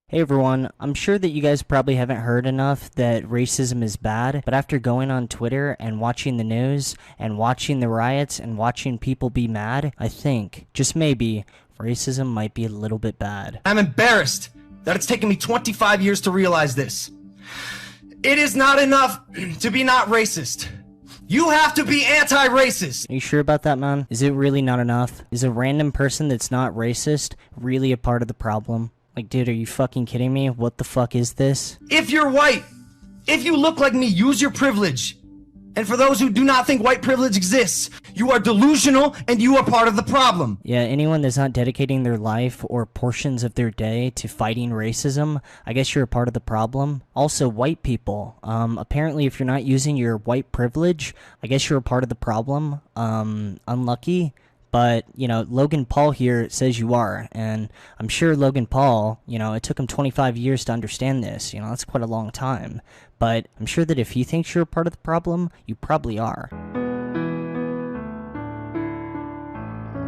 Hey everyone, I'm sure that you guys probably haven't heard enough that racism is bad, but after going on Twitter and watching the news and watching the riots and watching people be mad, I think, just maybe, racism might be a little bit bad. I'm embarrassed that it's taken me 25 years to realize this. It is not enough to be not racist. You have to be anti-racist. Are you sure about that, man? Is it really not enough? Is a random person that's not racist really a part of the problem? Like, dude, are you fucking kidding me? What the fuck is this? If you're white, if you look like me, use your privilege. And for those who do not think white privilege exists, you are delusional and you are part of the problem. Yeah, anyone that's not dedicating their life or portions of their day to fighting racism, I guess you're a part of the problem. Also, white people. Apparently, if you're not using your white privilege, I guess you're a part of the problem. Unlucky. But, you know, Logan Paul here says you are, and I'm sure Logan Paul, you know, it took him 25 years to understand this, you know, that's quite a long time. But I'm sure that if he thinks you're a part of the problem, you probably are.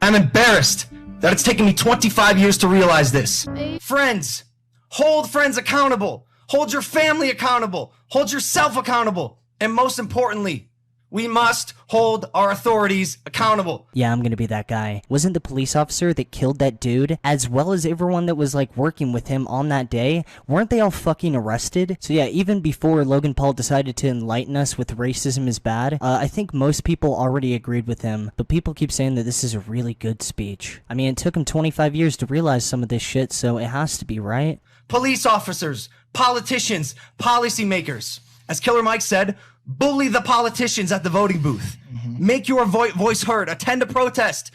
I'm embarrassed that it's taken me 25 years to realize this. Friends, hold friends accountable. Hold your family accountable. Hold yourself accountable. And most importantly, we must hold our authorities accountable. Yeah, I'm gonna be that guy. Wasn't the police officer that killed that dude, as well as everyone that was, like, working with him on that day, weren't they all fucking arrested? So yeah, even before Logan Paul decided to enlighten us with racism is bad, I think most people already agreed with him, but people keep saying that this is a really good speech. I mean, it took him 25 years to realize some of this shit, so it has to be, right? Police officers, politicians, policymakers. As Killer Mike said, bully the politicians at the voting booth. Make your voice heard. Attend a protest.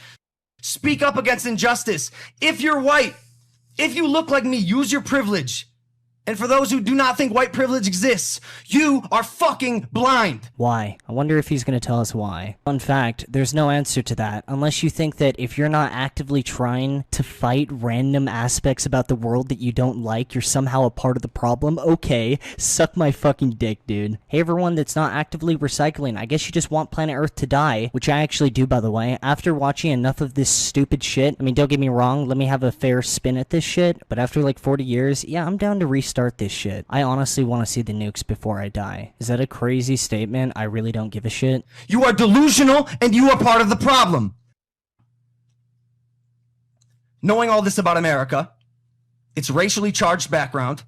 Speak up against injustice. If you're white, if you look like me, use your privilege. And for those who do not think white privilege exists, you are fucking blind. Why? I wonder if he's going to tell us why. Fun fact, there's no answer to that, unless you think that if you're not actively trying to fight random aspects about the world that you don't like, you're somehow a part of the problem. Okay, suck my fucking dick, dude. Hey everyone that's not actively recycling, I guess you just want planet Earth to die, which I actually do, by the way. After watching enough of this stupid shit, I mean, don't get me wrong, let me have a fair spin at this shit, but after like 40 years, yeah, I'm down to restart this shit. I honestly want to see the nukes before I die. Is that a crazy statement? I really don't give a shit. You are delusional and you are part of the problem. Knowing all this about America, its racially charged background,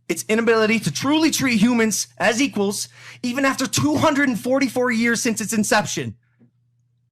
its inability to truly treat humans as equals, even after 244 years since its inception.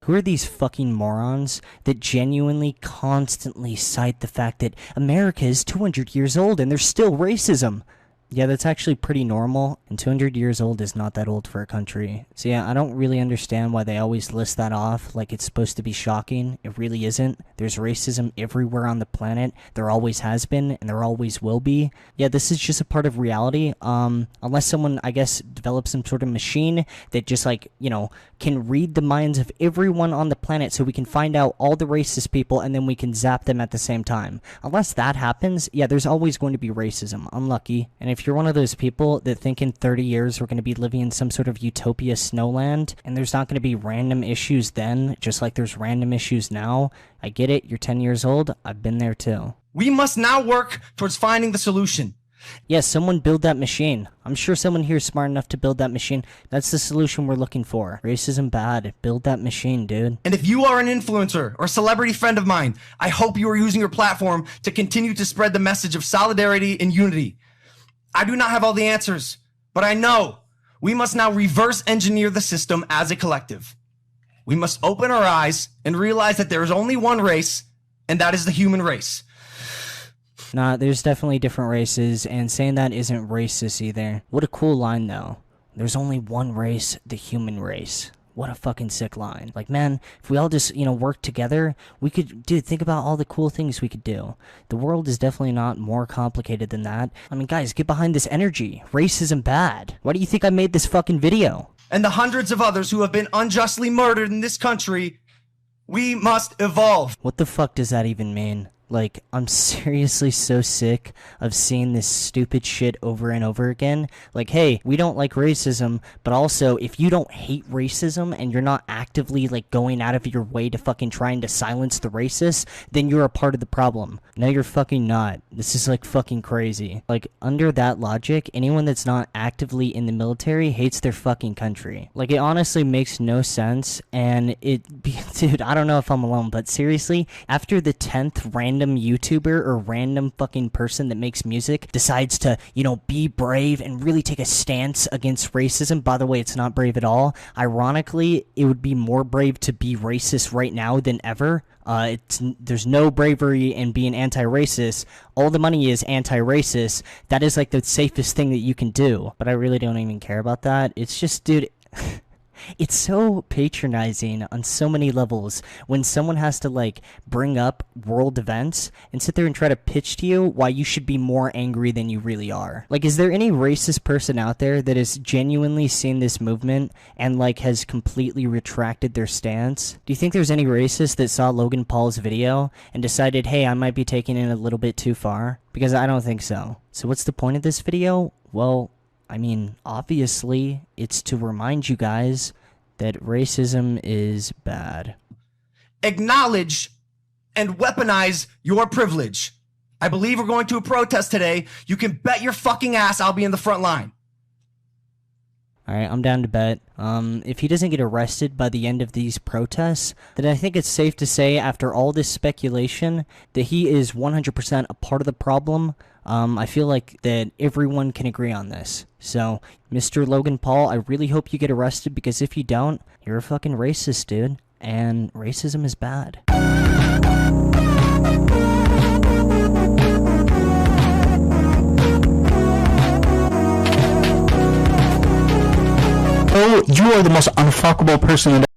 Who are these fucking morons that genuinely constantly cite the fact that America is 200 years old and there's still racism? Yeah, that's actually pretty normal, and 200 years old is not that old for a country. So yeah, I don't really understand why they always list that off like it's supposed to be shocking. It really isn't. There's racism everywhere on the planet. There always has been, and there always will be. Yeah, this is just a part of reality. Unless someone, I guess, develops some sort of machine that just, like, you know, can read the minds of everyone on the planet so we can find out all the racist people and then we can zap them at the same time. Unless that happens, yeah, there's always going to be racism. Unlucky. And if you're one of those people that think in 30 years we're going to be living in some sort of utopia snowland and there's not going to be random issues then, just like there's random issues now, I get it, you're 10 years old, I've been there too. We must now work towards finding the solution. Yes, someone build that machine. I'm sure someone here is smart enough to build that machine. That's the solution we're looking for. Racism bad. Build that machine, dude. And if you are an influencer or a celebrity friend of mine, I hope you are using your platform to continue to spread the message of solidarity and unity. I do not have all the answers, but I know we must now reverse engineer the system as a collective. We must open our eyes and realize that there is only one race, and that is the human race. Nah, there's definitely different races, and saying that isn't racist either. What a cool line, though. There's only one race, the human race. What a fucking sick line. Like, man, if we all just, you know, work together, we could, dude, think about all the cool things we could do. The world is definitely not more complicated than that. I mean, guys, get behind this energy. Racism bad. Why do you think I made this fucking video? And the hundreds of others who have been unjustly murdered in this country, we must evolve. What the fuck does that even mean? Like, I'm seriously so sick of seeing this stupid shit over and over again. Like, hey, we don't like racism, but also, if you don't hate racism and you're not actively, like, going out of your way to fucking trying to silence the racists, then you're a part of the problem. No, you're fucking not. This is, like, fucking crazy. Like, under that logic, anyone that's not actively in the military hates their fucking country. Like, it honestly makes no sense, and dude, I don't know if I'm alone, but seriously, after the 10th random YouTuber or random fucking person that makes music decides to, you know, be brave and really take a stance against racism. By the way, it's not brave at all. Ironically, it would be more brave to be racist right now than ever. There's no bravery in being anti-racist. All the money is anti-racist. That is like the safest thing that you can do. But I really don't even care about that. It's just, dude... It's so patronizing on so many levels when someone has to, like, bring up world events and sit there and try to pitch to you why you should be more angry than you really are. Like, is there any racist person out there that has genuinely seen this movement and, like, has completely retracted their stance? Do you think there's any racist that saw Logan Paul's video and decided, hey, I might be taking it a little bit too far? Because I don't think so. So what's the point of this video? Well, I mean, obviously, it's to remind you guys that racism is bad. Acknowledge and weaponize your privilege. I believe we're going to a protest today. You can bet your fucking ass I'll be in the front line. Alright, I'm down to bet. If he doesn't get arrested by the end of these protests, then I think it's safe to say, after all this speculation, that he is 100% a part of the problem. I feel like that everyone can agree on this. So, Mr. Logan Paul, I really hope you get arrested, because if you don't, you're a fucking racist, dude. And racism is bad. Oh, you are the most unfuckable person in the